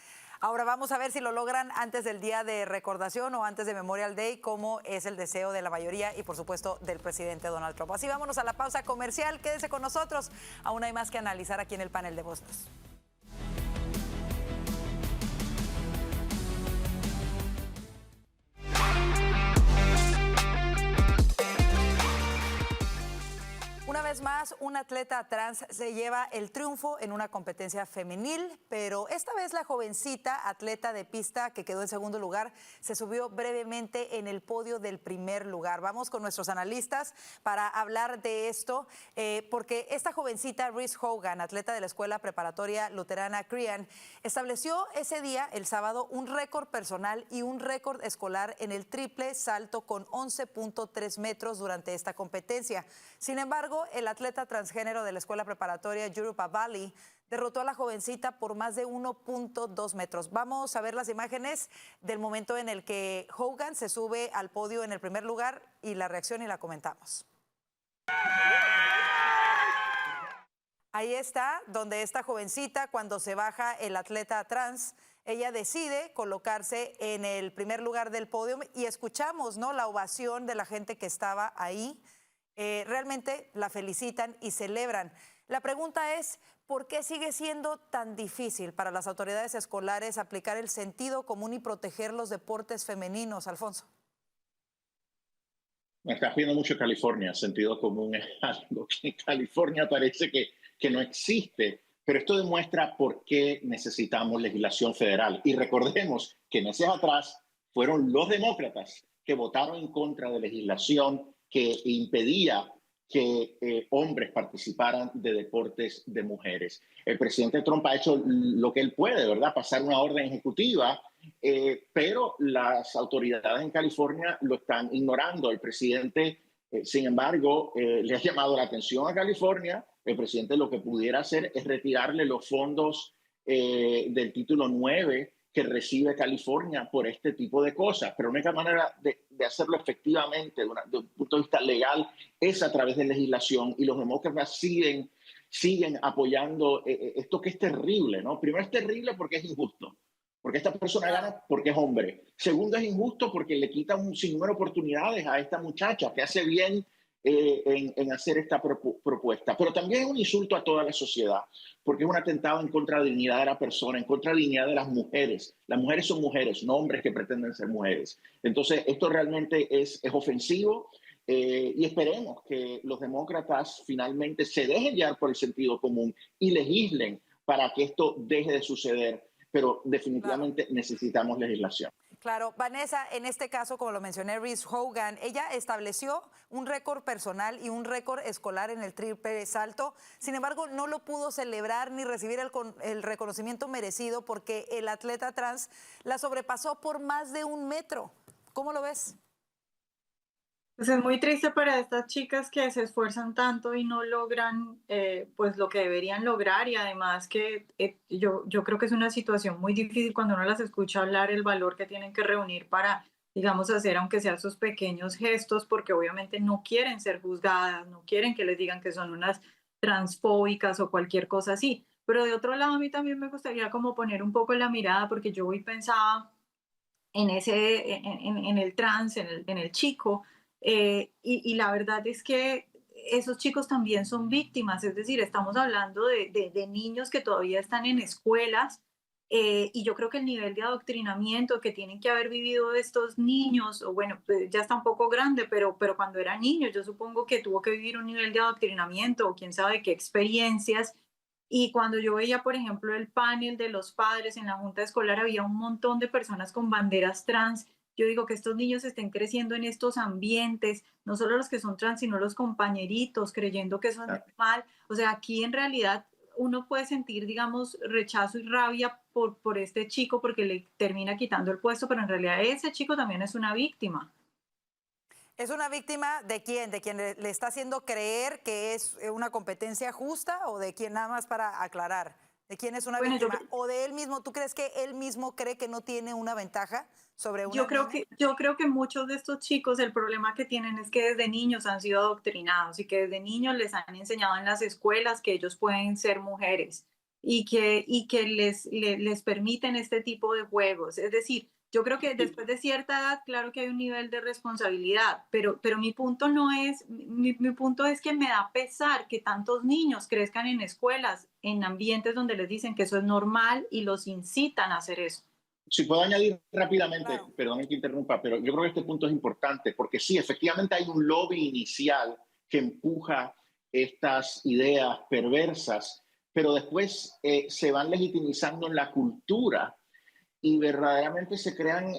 Ahora vamos a ver si lo logran antes del día de recordación o antes de Memorial Day, como es el deseo de la mayoría y por supuesto del presidente Donald Trump. Así vámonos a la pausa comercial. Quédese con nosotros. Aún hay más que analizar aquí en el panel de Voz News. Una vez más, un atleta trans se lleva el triunfo en una competencia femenil, pero esta vez la jovencita atleta de pista que quedó en segundo lugar se subió brevemente en el podio del primer lugar. Vamos con nuestros analistas para hablar de esto, porque esta jovencita, Reese Hogan, atleta de la Escuela Preparatoria Luterana Crean, estableció ese día, el sábado, un récord personal y un récord escolar en el triple salto con 11.3 metros durante esta competencia. Sin embargo, el atleta transgénero de la Escuela Preparatoria Yurupa Valley derrotó a la jovencita por más de 1.2 metros. Vamos a ver las imágenes del momento en el que Hogan se sube al podio en el primer lugar y la reacción y la comentamos. Ahí está, donde esta jovencita, cuando se baja el atleta trans, ella decide colocarse en el primer lugar del podio y escuchamos, ¿no?, la ovación de la gente que estaba ahí. Realmente la felicitan y celebran. La pregunta es, ¿por qué sigue siendo tan difícil para las autoridades escolares aplicar el sentido común y proteger los deportes femeninos, Alfonso? Me estás viendo mucho California. Sentido común es algo que en California parece que no existe, pero esto demuestra por qué necesitamos legislación federal. Y recordemos que meses atrás fueron los demócratas que votaron en contra de legislación que impedía que hombres participaran de deportes de mujeres. El presidente Trump ha hecho lo que él puede, ¿verdad? Pasar una orden ejecutiva, pero las autoridades en California lo están ignorando. El presidente, sin embargo, le ha llamado la atención a California. El presidente lo que pudiera hacer es retirarle los fondos del título 9 que recibe California por este tipo de cosas. Pero la única manera de hacerlo efectivamente, de un punto de vista legal, es a través de legislación, y los demócratas siguen apoyando esto, que es terrible, ¿no? Primero, es terrible porque es injusto, porque esta persona gana porque es hombre. Segundo, es injusto porque le quita un sinnúmero de oportunidades a esta muchacha que hace bien en hacer esta propuesta. Pero también es un insulto a toda la sociedad, porque es un atentado en contra de la dignidad de la persona, en contra de la dignidad de las mujeres. Las mujeres son mujeres, no hombres que pretenden ser mujeres. Entonces, esto realmente es ofensivo, y esperemos que los demócratas finalmente se dejen llevar por el sentido común y legislen para que esto deje de suceder. Pero definitivamente necesitamos legislación. Claro, Vanessa, en este caso, como lo mencioné, Reese Hogan, ella estableció un récord personal y un récord escolar en el triple salto. Sin embargo, no lo pudo celebrar ni recibir el reconocimiento merecido porque el atleta trans la sobrepasó por más de 1 metro. ¿Cómo lo ves? Pues es muy triste para estas chicas que se esfuerzan tanto y no logran pues lo que deberían lograr, y además que yo creo que es una situación muy difícil cuando uno las escucha hablar, el valor que tienen que reunir para, digamos, hacer aunque sea sus pequeños gestos, porque obviamente no quieren ser juzgadas, no quieren que les digan que son unas transfóbicas o cualquier cosa así. Pero de otro lado, a mí también me gustaría como poner un poco la mirada, porque yo hoy pensaba en el trans, en el chico. Y la verdad es que esos chicos también son víctimas, es decir, estamos hablando de niños que todavía están en escuelas, y yo creo que el nivel de adoctrinamiento que tienen que haber vivido estos niños, o bueno, pues ya está un poco grande, pero cuando era niño yo supongo que tuvo que vivir un nivel de adoctrinamiento o quién sabe qué experiencias. Y cuando yo veía, por ejemplo, el panel de los padres en la junta escolar, había un montón de personas con banderas trans. Yo digo que estos niños estén creciendo en estos ambientes, no solo los que son trans, sino los compañeritos, creyendo que eso es normal. O sea, aquí en realidad uno puede sentir, digamos, rechazo y rabia por este chico porque le termina quitando el puesto, pero en realidad ese chico también es una víctima. ¿Es una víctima de quién? ¿De quien le está haciendo creer que es una competencia justa, o de quién, nada más para aclarar? ¿De quién es una víctima? ¿O de él mismo? ¿Tú crees que él mismo cree que no tiene una ventaja sobre una Yo creo que muchos de estos chicos, el problema que tienen es que desde niños han sido adoctrinados y que desde niños les han enseñado en las escuelas que ellos pueden ser mujeres y que les permiten este tipo de juegos. Es decir, yo creo que después de cierta edad, claro que hay un nivel de responsabilidad, pero mi punto no es, mi punto es que me da pesar que tantos niños crezcan en escuelas, en ambientes donde les dicen que eso es normal y los incitan a hacer eso. Si puedo añadir rápidamente, Claro. perdón que interrumpa, pero yo creo que este punto es importante, porque sí, efectivamente hay un lobby inicial que empuja estas ideas perversas, pero después se van legitimizando en la cultura y verdaderamente se crean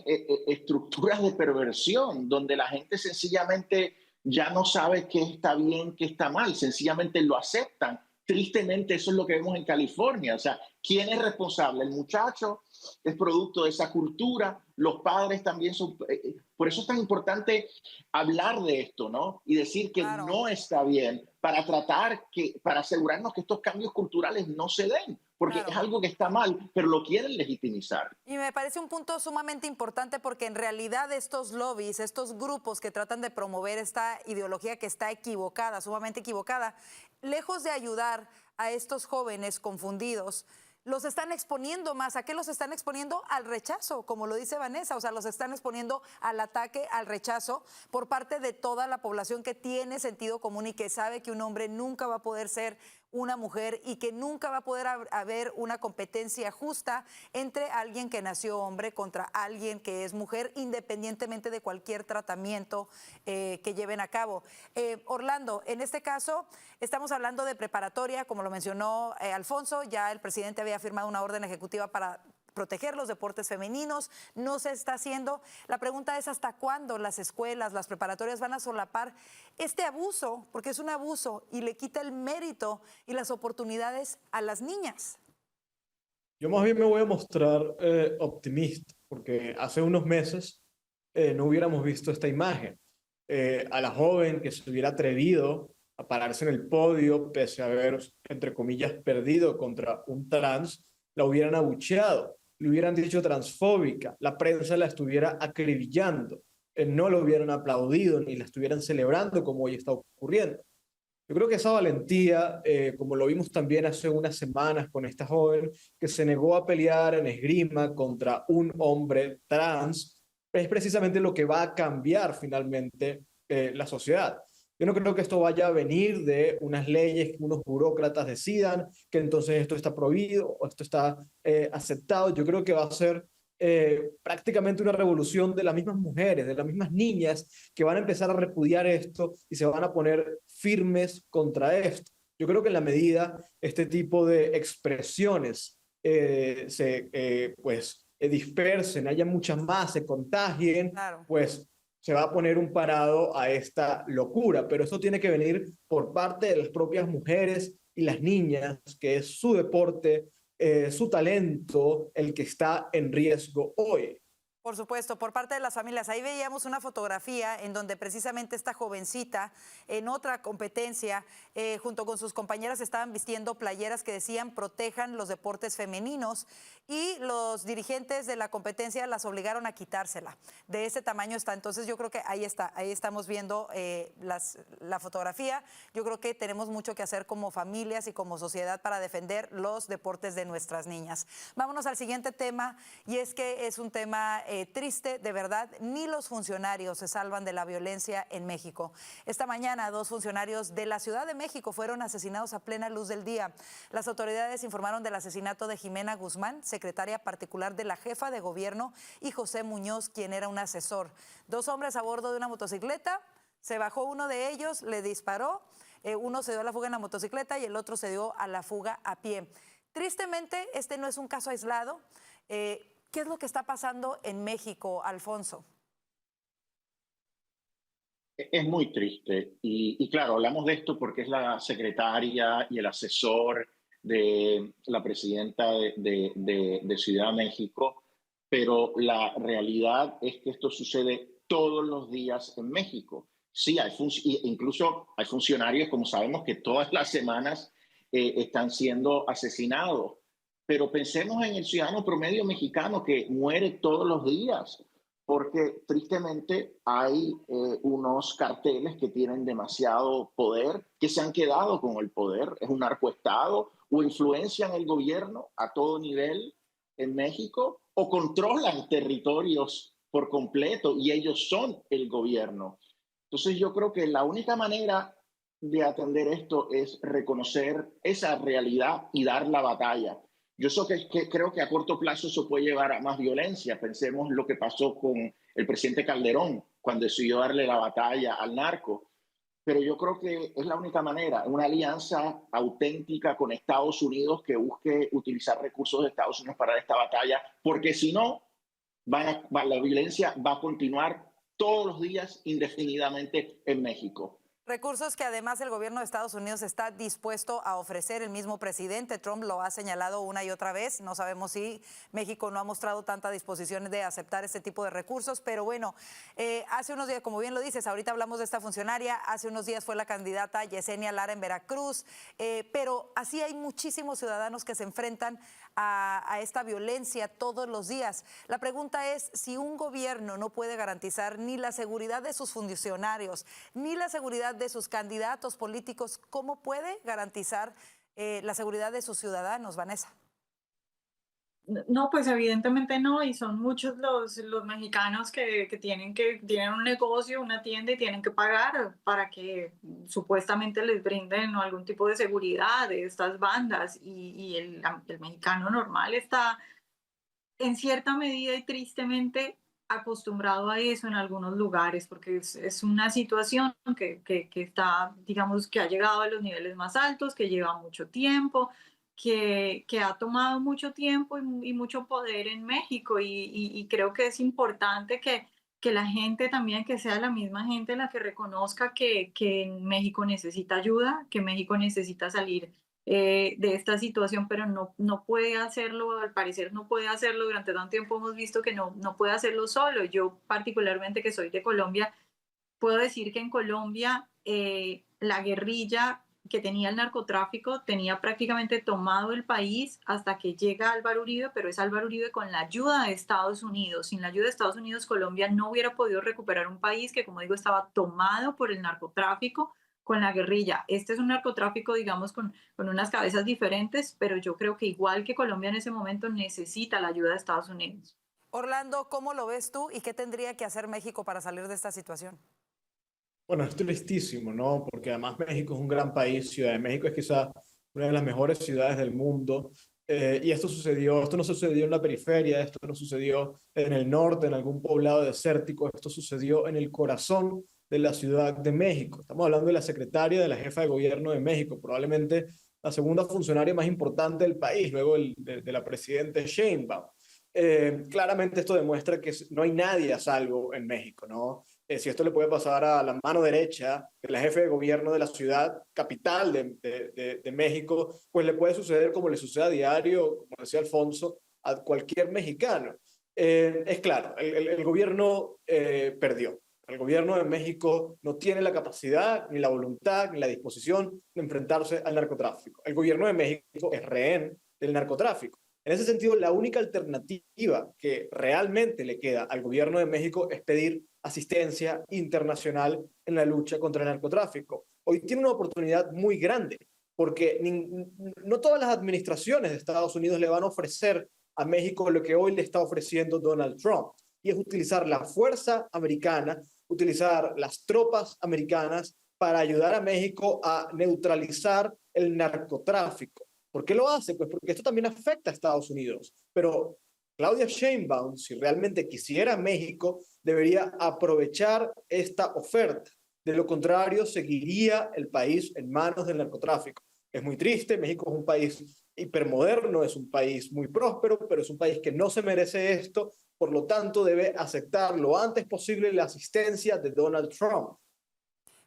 estructuras de perversión donde la gente sencillamente ya no sabe qué está bien, qué está mal, sencillamente lo aceptan. Tristemente eso es lo que vemos en California. O sea, ¿quién es responsable? El muchacho es producto de esa cultura, los padres también son... por eso es tan importante hablar de esto, ¿no? Y decir que Claro. no está bien para para asegurarnos que estos cambios culturales no se den, porque Claro. es algo que está mal, pero lo quieren legitimizar. Y me parece un punto sumamente importante porque en realidad estos lobbies, estos grupos que tratan de promover esta ideología que está equivocada, sumamente equivocada, lejos de ayudar a estos jóvenes confundidos, los están exponiendo más. ¿A qué los están exponiendo? Al rechazo, como lo dice Vanessa. O sea, los están exponiendo al ataque, al rechazo por parte de toda la población que tiene sentido común y que sabe que un hombre nunca va a poder ser una mujer y que nunca va a poder haber una competencia justa entre alguien que nació hombre contra alguien que es mujer, independientemente de cualquier tratamiento que lleven a cabo. Orlando, en este caso estamos hablando de preparatoria, como lo mencionó Alfonso, ya el presidente había firmado una orden ejecutiva para proteger los deportes femeninos, no se está haciendo. La pregunta es hasta cuándo las escuelas, las preparatorias van a solapar este abuso, porque es un abuso y le quita el mérito y las oportunidades a las niñas. Yo más bien me voy a mostrar optimista, porque hace unos meses no hubiéramos visto esta imagen. A la joven que se hubiera atrevido a pararse en el podio, pese a haber, entre comillas, perdido contra un trans, la hubieran abucheado, le hubieran dicho transfóbica, la prensa la estuviera acribillando, no lo hubieran aplaudido ni la estuvieran celebrando como hoy está ocurriendo. Yo creo que esa valentía, como lo vimos también hace unas semanas con esta joven que se negó a pelear en esgrima contra un hombre trans, es precisamente lo que va a cambiar finalmente la sociedad. Yo no creo que esto vaya a venir de unas leyes que unos burócratas decidan que entonces esto está prohibido o esto está aceptado. Yo creo que va a ser prácticamente una revolución de las mismas mujeres, de las mismas niñas que van a empezar a repudiar esto y se van a poner firmes contra esto. Yo creo que en la medida este tipo de expresiones dispersen, haya muchas más, se contagien, Claro. pues se va a poner un parado a esta locura, pero esto tiene que venir por parte de las propias mujeres y las niñas, que es su deporte, su talento, el que está en riesgo hoy. Por supuesto, por parte de las familias. Ahí veíamos una fotografía en donde precisamente esta jovencita en otra competencia, junto con sus compañeras, estaban vistiendo playeras que decían protejan los deportes femeninos y los dirigentes de la competencia las obligaron a quitársela. De ese tamaño está. Entonces yo creo que ahí está, ahí estamos viendo la fotografía. Yo creo que tenemos mucho que hacer como familias y como sociedad para defender los deportes de nuestras niñas. Vámonos al siguiente tema y es que es un tema triste, de verdad, ni los funcionarios se salvan de la violencia en México. Esta mañana 2 funcionarios de la Ciudad de México fueron asesinados a plena luz del día. Las autoridades informaron del asesinato de Jimena Guzmán, secretaria particular de la jefa de gobierno, y José Muñoz, quien era un asesor. 2 hombres a bordo de una motocicleta, se bajó uno de ellos, le disparó, uno se dio a la fuga en la motocicleta y el otro se dio a la fuga a pie. Tristemente, este no es un caso aislado. ¿Qué es lo que está pasando en México, Alfonso? Es muy triste y claro, hablamos de esto porque es la secretaria y el asesor de la presidenta de Ciudad de México, pero la realidad es que esto sucede todos los días en México. Sí, incluso hay funcionarios, como sabemos, que todas las semanas están siendo asesinados. Pero pensemos en el ciudadano promedio mexicano que muere todos los días porque tristemente hay unos carteles que tienen demasiado poder, que se han quedado con el poder, es un narcoestado, o influencian el gobierno a todo nivel en México, o controlan territorios por completo y ellos son el gobierno. Entonces yo creo que la única manera de atender esto es reconocer esa realidad y dar la batalla. Yo creo que a corto plazo eso puede llevar a más violencia. Pensemos lo que pasó con el presidente Calderón cuando decidió darle la batalla al narco. Pero yo creo que es la única manera, una alianza auténtica con Estados Unidos que busque utilizar recursos de Estados Unidos para esta batalla, porque si no, la violencia va a continuar todos los días indefinidamente en México. Recursos que además el gobierno de Estados Unidos está dispuesto a ofrecer. El mismo presidente Trump lo ha señalado una y otra vez. No sabemos si México no ha mostrado tanta disposición de aceptar este tipo de recursos, pero bueno, hace unos días, como bien lo dices, ahorita hablamos de esta funcionaria, hace unos días fue la candidata Yesenia Lara en Veracruz, pero así hay muchísimos ciudadanos que se enfrentan a esta violencia todos los días. La pregunta es si un gobierno no puede garantizar ni la seguridad de sus funcionarios, ni la seguridad de sus candidatos políticos, ¿cómo puede garantizar la seguridad de sus ciudadanos, Vanessa? No, pues evidentemente no, y son muchos los mexicanos que tienen un negocio, una tienda y tienen que pagar para que supuestamente les brinden algún tipo de seguridad de estas bandas, y el mexicano normal está en cierta medida y tristemente acostumbrado a eso en algunos lugares, porque es una situación que está, digamos, que ha llegado a los niveles más altos, que lleva mucho tiempo, que ha tomado mucho tiempo y mucho poder en México, y creo que es importante que la gente también, que sea la misma gente la que reconozca que México necesita ayuda, que México necesita salir de esta situación, pero no puede hacerlo, al parecer no puede hacerlo. Durante tanto tiempo hemos visto que no puede hacerlo solo. Yo particularmente, que soy de Colombia, puedo decir que en Colombia la guerrilla que tenía el narcotráfico tenía prácticamente tomado el país hasta que llega Álvaro Uribe, pero es Álvaro Uribe con la ayuda de Estados Unidos. Sin la ayuda de Estados Unidos, Colombia no hubiera podido recuperar un país que, como digo, estaba tomado por el narcotráfico, con la guerrilla. Este es un narcotráfico, digamos, con unas cabezas diferentes, pero yo creo que igual que Colombia en ese momento necesita la ayuda de Estados Unidos. Orlando, ¿cómo lo ves tú y qué tendría que hacer México para salir de esta situación? Bueno, es tristísimo, ¿no? Porque además México es un gran país. Ciudad de México es quizá una de las mejores ciudades del mundo. Y esto no sucedió en la periferia, esto no sucedió en el norte, en algún poblado desértico, esto sucedió en el corazón de la Ciudad de México. Estamos hablando de la secretaria de la jefa de gobierno de México, probablemente la segunda funcionaria más importante del país, luego de la presidenta Sheinbaum. Claramente esto demuestra que no hay nadie a salvo en México, ¿no? Si esto le puede pasar a la mano derecha de la jefe de gobierno de la ciudad capital de México, pues le puede suceder como le sucede a diario, como decía Alfonso, a cualquier mexicano. Es claro, el gobierno perdió. El gobierno de México no tiene la capacidad, ni la voluntad, ni la disposición de enfrentarse al narcotráfico. El gobierno de México es rehén del narcotráfico. En ese sentido, la única alternativa que realmente le queda al gobierno de México es pedir asistencia internacional en la lucha contra el narcotráfico. Hoy tiene una oportunidad muy grande, porque no todas las administraciones de Estados Unidos le van a ofrecer a México lo que hoy le está ofreciendo Donald Trump, y es utilizar la fuerza americana, utilizar las tropas americanas para ayudar a México a neutralizar el narcotráfico. ¿Por qué lo hace? Pues porque esto también afecta a Estados Unidos. Pero Claudia Sheinbaum, si realmente quisiera México, debería aprovechar esta oferta. De lo contrario, seguiría el país en manos del narcotráfico. Es muy triste, México es un país hipermoderno, es un país muy próspero, pero es un país que no se merece esto, por lo tanto debe aceptar lo antes posible la asistencia de Donald Trump.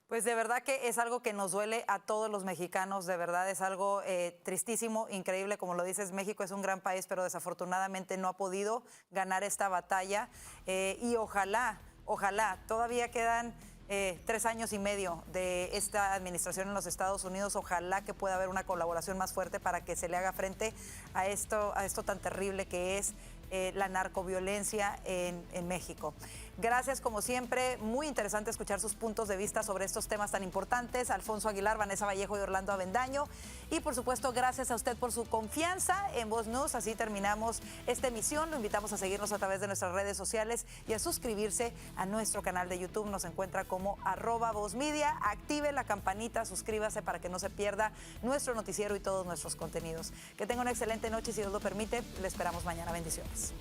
Pues de verdad que es algo que nos duele a todos los mexicanos, de verdad es algo tristísimo, increíble, como lo dices, México es un gran país, pero desafortunadamente no ha podido ganar esta batalla y ojalá, todavía quedan 3 años y medio de esta administración en los Estados Unidos, ojalá que pueda haber una colaboración más fuerte para que se le haga frente a esto tan terrible que es la narcoviolencia en México. Gracias, como siempre, muy interesante escuchar sus puntos de vista sobre estos temas tan importantes. Alfonso Aguilar, Vanessa Vallejo y Orlando Avendaño. Y por supuesto, gracias a usted por su confianza en Voz News. Así terminamos esta emisión. Lo invitamos a seguirnos a través de nuestras redes sociales y a suscribirse a nuestro canal de YouTube. Nos encuentra como @VozMedia. Active la campanita, suscríbase para que no se pierda nuestro noticiero y todos nuestros contenidos. Que tenga una excelente noche y, si Dios lo permite, le esperamos mañana. Bendiciones.